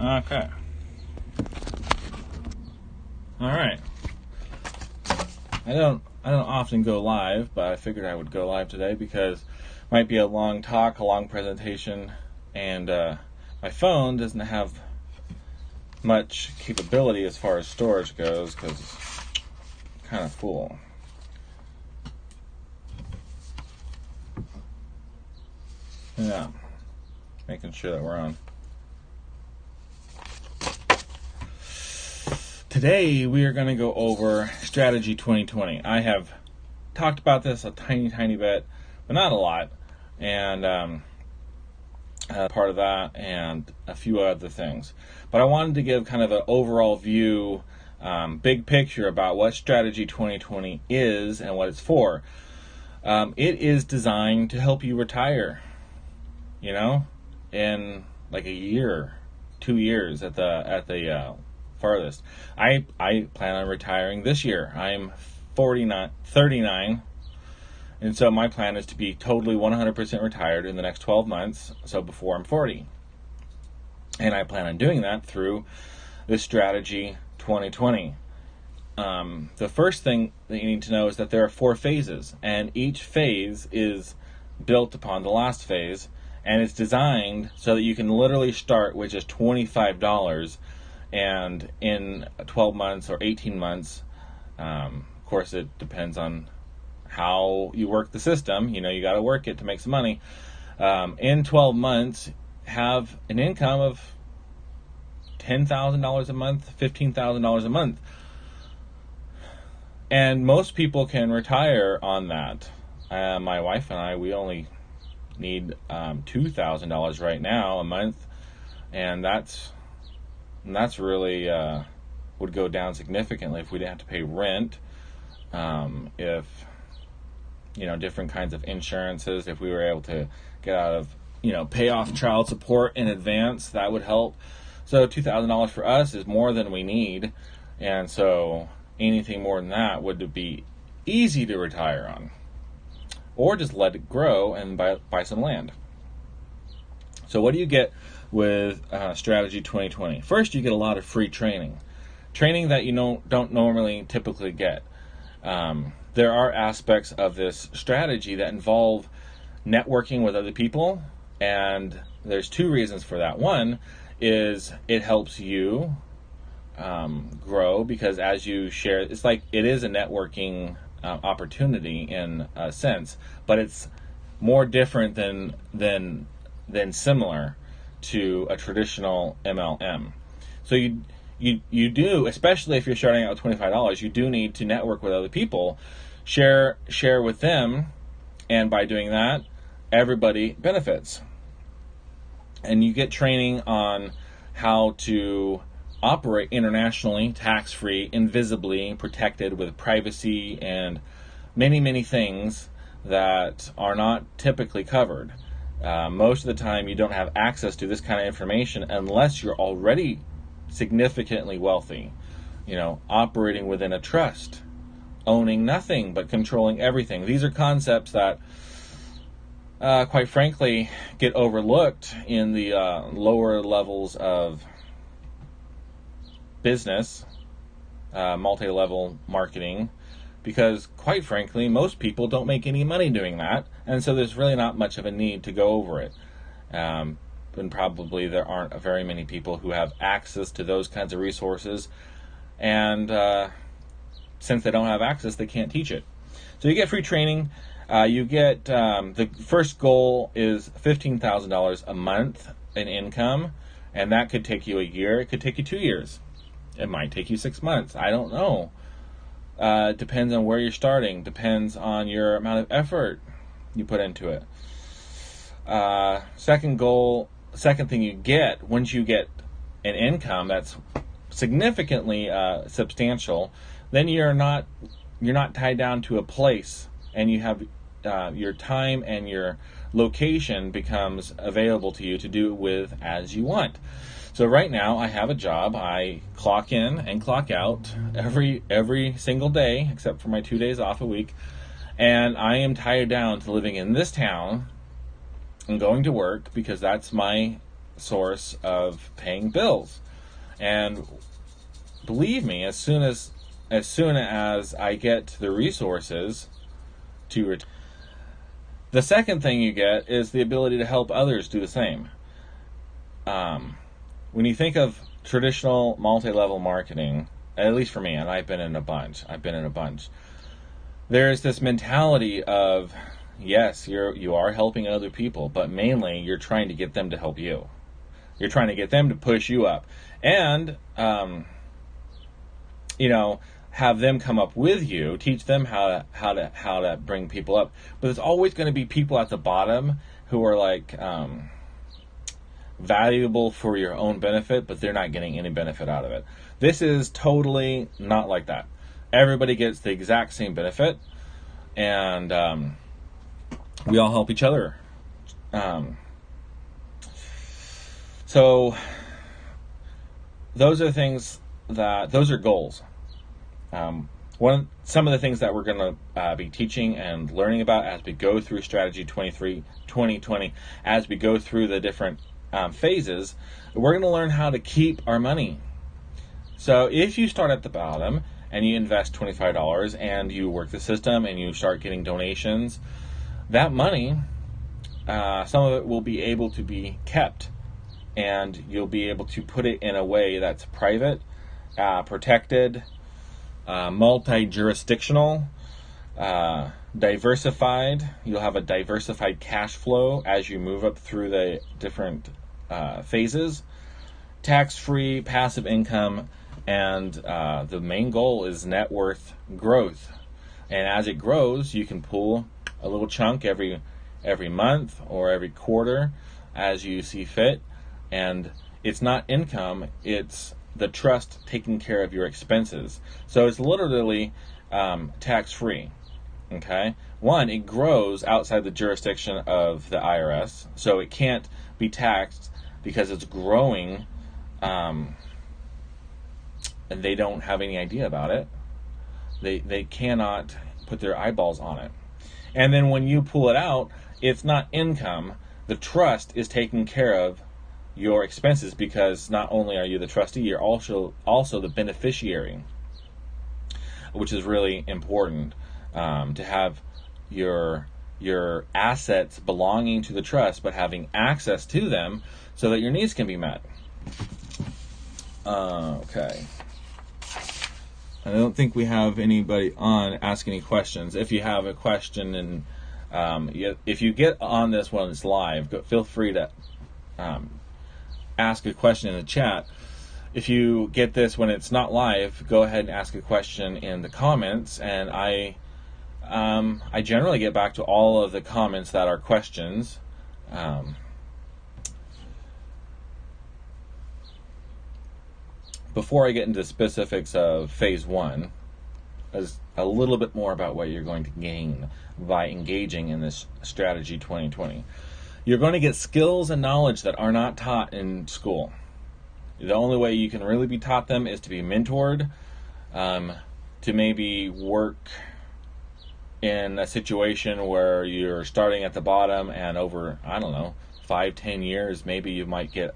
Okay. All right. I don't often go live, but I figured I would go live today because it might be a long talk, a long presentation, and my phone doesn't have much capability as far as storage goes because it's kind of full. Yeah, making sure that we're on. Today we are going to go over Strategy 2020. I have talked about this a tiny bit, but not a lot, and part of that and a few other things. But I wanted to give kind of an overall view, big picture about what Strategy 2020 is and what it's for. It is designed to help you retire, in like a year, 2 years at the farthest. I plan on retiring this year. I'm 39, and so my plan is to be totally 100% retired in the next 12 months, so before I'm 40. And I plan on doing that through this Strategy 2020. The first thing that you need to know is that there are 4 phases, and each phase is built upon the last phase, and it's designed so that you can literally start with just $25, and in 12 months or 18 months, of course it depends on how you work the system, you got to work it to make some money, in 12 months have an income of $10,000 a month, $15,000 a month. And most people can retire on that. My wife and I, we only need $2,000 right now a month, and that's really would go down significantly if we didn't have to pay rent, if different kinds of insurances, if we were able to get out of pay off child support in advance, that would help. So $2,000 for us is more than we need, and so anything more than that would be easy to retire on, or just let it grow and buy some land. So what do you get with Strategy 2020? First, you get a lot of free training that you don't normally typically get. There are aspects of this strategy that involve networking with other people, and there's 2 reasons for that. One is it helps you grow, because as you share, it's like it is a networking opportunity in a sense, but it's more different than similar to a traditional MLM. So you do, especially if you're starting out with $25, you do need to network with other people, share with them, and by doing that, everybody benefits. And you get training on how to operate internationally, tax-free, invisibly, protected with privacy and many things that are not typically covered. Most of the time you don't have access to this kind of information unless you're already significantly wealthy, operating within a trust, owning nothing but controlling everything. These are concepts that quite frankly get overlooked in the lower levels of business, multi-level marketing, because quite frankly most people don't make any money doing that, and so there's really not much of a need to go over it, and probably there aren't very many people who have access to those kinds of resources, and since they don't have access, they can't teach it. So you get free training. You get the first goal is $15,000 a month in income, and that could take you a year. It could take you 2 years. It might take you 6 months. I don't know. Depends on where you're starting. Depends on your amount of effort you put into it. Second thing you get, once you get an income that's significantly substantial, then you're not tied down to a place, and you have your time and your location becomes available to you to do with as you want. So right now I have a job. I clock in and clock out every single day except for my 2 days off a week, and I am tied down to living in this town and going to work because that's my source of paying bills. And believe me, as soon as I get the resources to the second thing you get is the ability to help others do the same. When you think of traditional multi-level marketing, at least for me, and I've been in a bunch, there's this mentality of, yes, you are helping other people, but mainly you're trying to get them to help you. You're trying to get them to push you up, and have them come up with you, teach them how to bring people up. But there's always going to be people at the bottom who are like valuable for your own benefit, but they're not getting any benefit out of it. This is totally not like that. Everybody gets the exact same benefit, and we all help each other. So those are goals. Some of the things that we're going to be teaching and learning about as we go through Strategy 2020, as we go through the different phases, we're going to learn how to keep our money. So if you start at the bottom and you invest $25 and you work the system and you start getting donations, that money, some of it will be able to be kept, and you'll be able to put it in a way that's private, protected, multi-jurisdictional, diversified. You'll have a diversified cash flow as you move up through the different phases, tax-free, passive income, and the main goal is net worth growth. And as it grows, you can pull a little chunk every month or every quarter as you see fit. And it's not income, it's the trust taking care of your expenses. So it's literally tax-free. Okay? One, it grows outside the jurisdiction of the IRS, so it can't be taxed because it's growing, and they don't have any idea about it. They cannot put their eyeballs on it. And then when you pull it out, it's not income. The trust is taking care of your expenses, because not only are you the trustee, you're also the beneficiary, which is really important, to have your assets belonging to the trust, but having access to them so that your needs can be met. Okay. I don't think we have anybody on ask any questions. If you have a question, and if you get on this when it's live, feel free to ask a question in the chat. If you get this when it's not live, go ahead and ask a question in the comments, and I generally get back to all of the comments that are questions. Before I get into specifics of phase one, is a little bit more about what you're going to gain by engaging in this Strategy 2020. You're going to get skills and knowledge that are not taught in school. The only way you can really be taught them is to be mentored, to maybe work in a situation where you're starting at the bottom, and over, 5-10 years, maybe you might get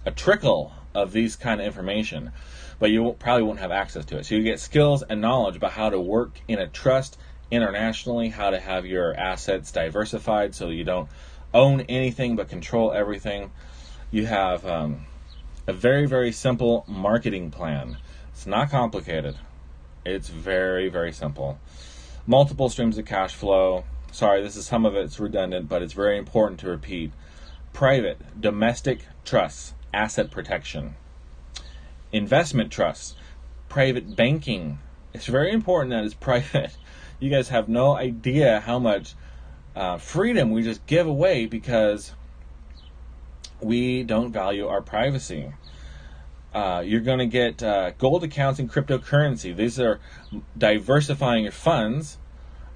a trickle of these kind of information, but you probably won't have access to it. So you get skills and knowledge about how to work in a trust internationally, how to have your assets diversified so you don't own anything but control everything. You have a very, very simple marketing plan. It's not complicated. It's very, very simple. Multiple streams of cash flow. Sorry, some of it's redundant, but it's very important to repeat. Private, domestic trusts, asset protection. Investment trusts, private banking. It's very important that it's private. You guys have no idea how much freedom we just give away because we don't value our privacy. You're going to get gold accounts and cryptocurrency. These are diversifying your funds,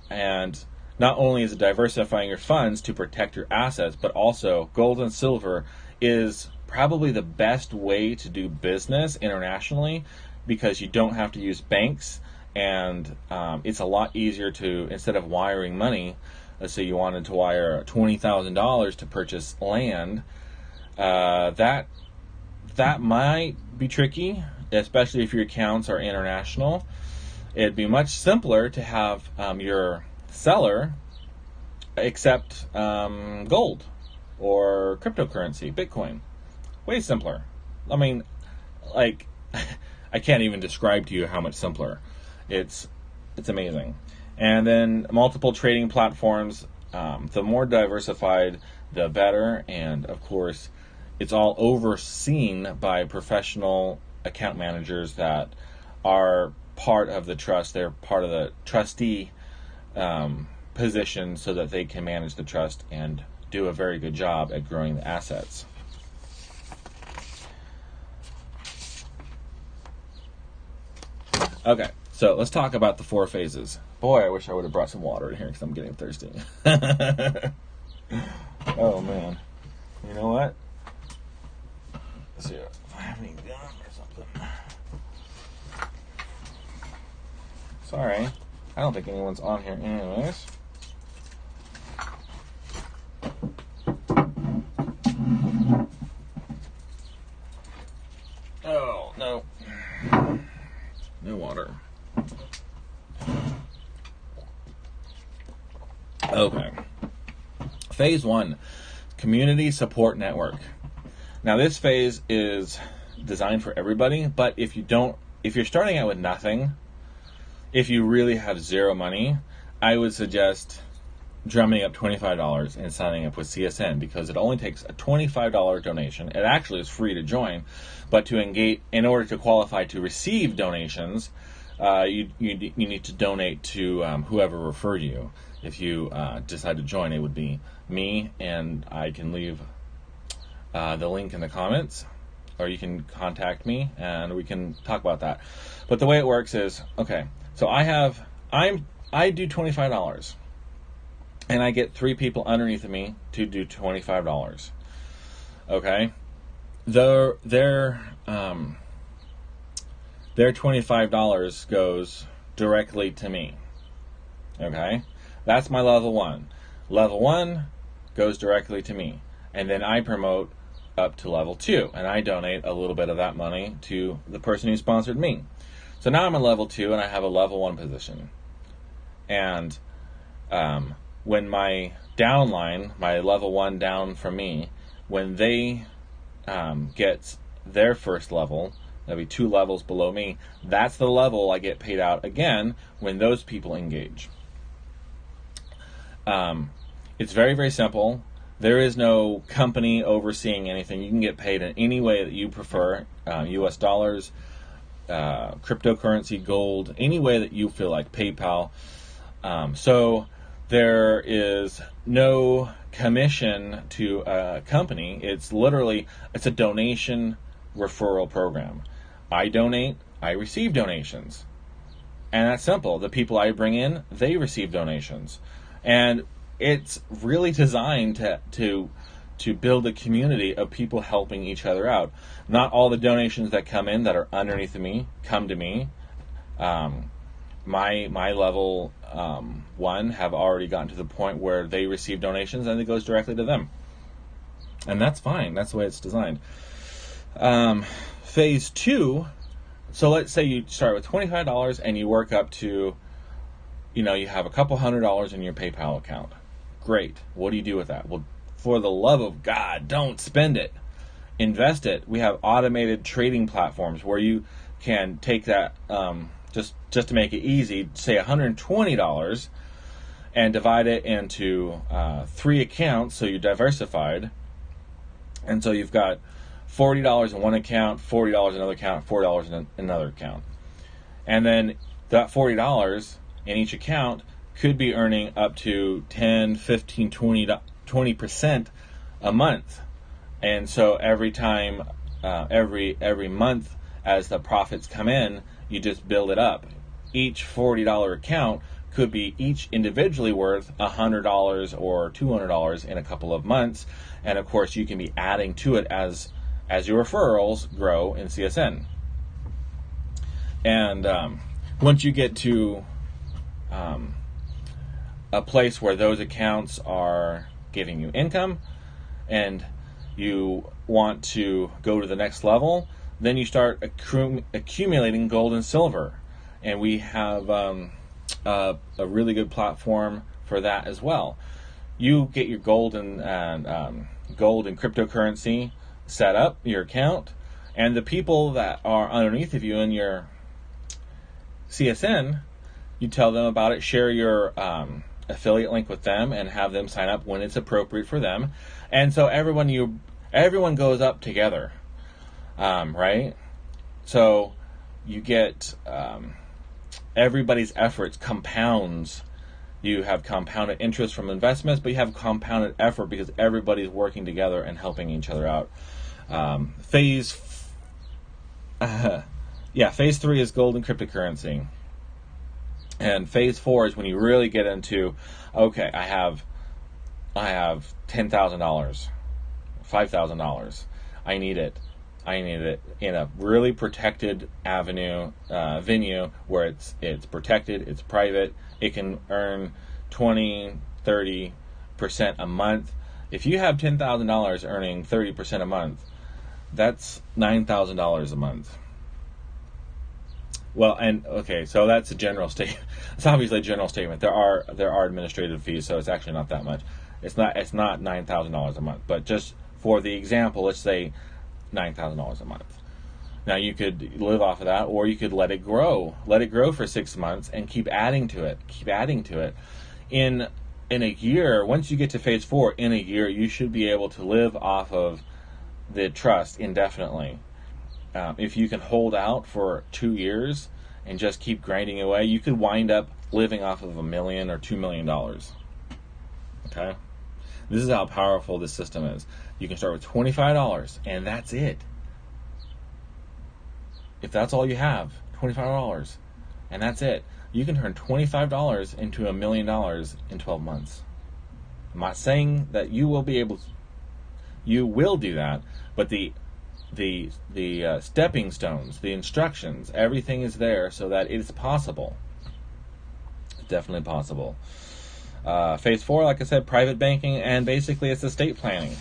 and not only is it diversifying your funds to protect your assets, but also gold and silver is probably the best way to do business internationally, because you don't have to use banks, and it's a lot easier to, instead of wiring money, let's say you wanted to wire $20,000 to purchase land, That might be tricky, especially if your accounts are international. It'd be much simpler to have your seller accept gold or cryptocurrency, Bitcoin. Way simpler. I mean, like, I can't even describe to you how much simpler. It's amazing. And then multiple trading platforms. The more diversified, the better. And of course, it's all overseen by professional account managers that are part of the trust. They're part of the trustee position so that they can manage the trust and do a very good job at growing the assets. Okay, so let's talk about the 4 phases. Boy, I wish I would have brought some water in here because I'm getting thirsty. Oh, man. You know what? Let's see if I have any gum or something. Sorry. I don't think anyone's on here anyways. Oh, no. No water. Okay. Phase 1, Community Support Network. Now this phase is designed for everybody, but if you're starting out with nothing, if you really have zero money, I would suggest drumming up $25 and signing up with CSN, because it only takes a $25 donation. It actually is free to join, but to engage, in order to qualify to receive donations, you need to donate to whoever referred you. If you decide to join, it would be me, and I can leave the link in the comments, or you can contact me and we can talk about that. But the way it works is, okay, so I do $25, and I get 3 people underneath of me to do $25. Okay, their $25 goes directly to me. Okay, that's my level 1. Level 1 goes directly to me, and then I promote up to level 2, and I donate a little bit of that money to the person who sponsored me. So now I'm a level 2, and I have a level 1 position. And when my downline, my level 1 down from me, when they get their first level, that'll be 2 levels below me, that's the level I get paid out again when those people engage. It's very, very simple. There is no company overseeing anything. You can get paid in any way that you prefer, US dollars, cryptocurrency, gold, any way that you feel like, PayPal. So there is no commission to a company. It's a donation referral program. I donate, I receive donations. And that's simple. The people I bring in, they receive donations. And it's really designed to build a community of people helping each other out. Not all the donations that come in that are underneath of me come to me. My level 1 have already gotten to the point where they receive donations and it goes directly to them. And that's fine. That's the way it's designed. Phase 2, so let's say you start with $25 and you work up to, you have a couple $100 in your PayPal account. Great. What do you do with that? Well, for the love of God, don't spend it. Invest it. We have automated trading platforms where you can take that, just to make it easy, say $120, and divide it into 3 accounts, so you're diversified. And so you've got $40 in one account, $40 in another account, $40 in another account. And then that $40 in each account could be earning up to 10, 15, 20% a month. And so every time, every month as the profits come in, you just build it up. Each $40 account could be each individually worth $100 or $200 in a couple of months. And of course, you can be adding to it as your referrals grow in CSN. And once you get to a place where those accounts are giving you income, and you want to go to the next level, then you start accumulating gold and silver. And we have a really good platform for that as well. You get your gold and cryptocurrency set up, your account, and the people that are underneath of you in your CSN, you tell them about it, share your affiliate link with them, and have them sign up when it's appropriate for them. And so everyone goes up together, right? So you get everybody's efforts compounds. You have compounded interest from investments, but you have compounded effort because everybody's working together and helping each other out. Phase 3 is gold and cryptocurrency. And phase 4 is when you really get into, okay, I have $10,000, $5,000. I need it in a really protected venue where it's protected, it's private. It can earn 20-30% a month. If you have $10,000 earning 30% a month, that's $9,000 a month. Well, and okay, so that's a general statement. It's obviously a general statement. There are administrative fees, so it's actually not that much. It's not $9,000 a month, but just for the example, let's say $9,000 a month. Now you could live off of that, or you could let it grow for 6 months and keep adding to it. In a year, once you get to phase 4, in a year you should be able to live off of the trust indefinitely. If you can hold out for 2 years and just keep grinding away, you could wind up living off of $1 million or $2 million. Okay? This is how powerful this system is. You can start with $25, and that's it. If that's all you have, $25, and that's it, you can turn $25 into $1 million in 12 months. I'm not saying that you will do that, but the stepping stones, the instructions, everything is there so that it's possible. It's definitely possible. Phase 4, like I said, private banking, and basically it's estate planning.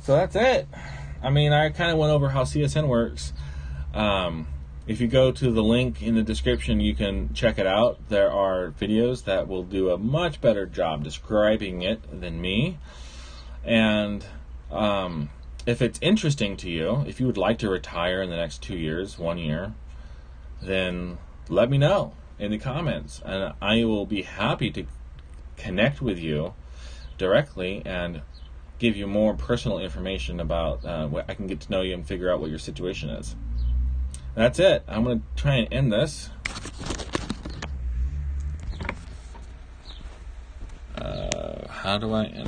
So that's it. I mean, I kind of went over how CSN works. If you go to the link in the description, you can check it out. There are videos that will do a much better job describing it than me. And if it's interesting to you, if you would like to retire in the next 2 years, 1 year, then let me know in the comments, and I will be happy to connect with you directly and give you more personal information about what I can get to know you and figure out what your situation is. That's it. I'm going to try and end this. How do I end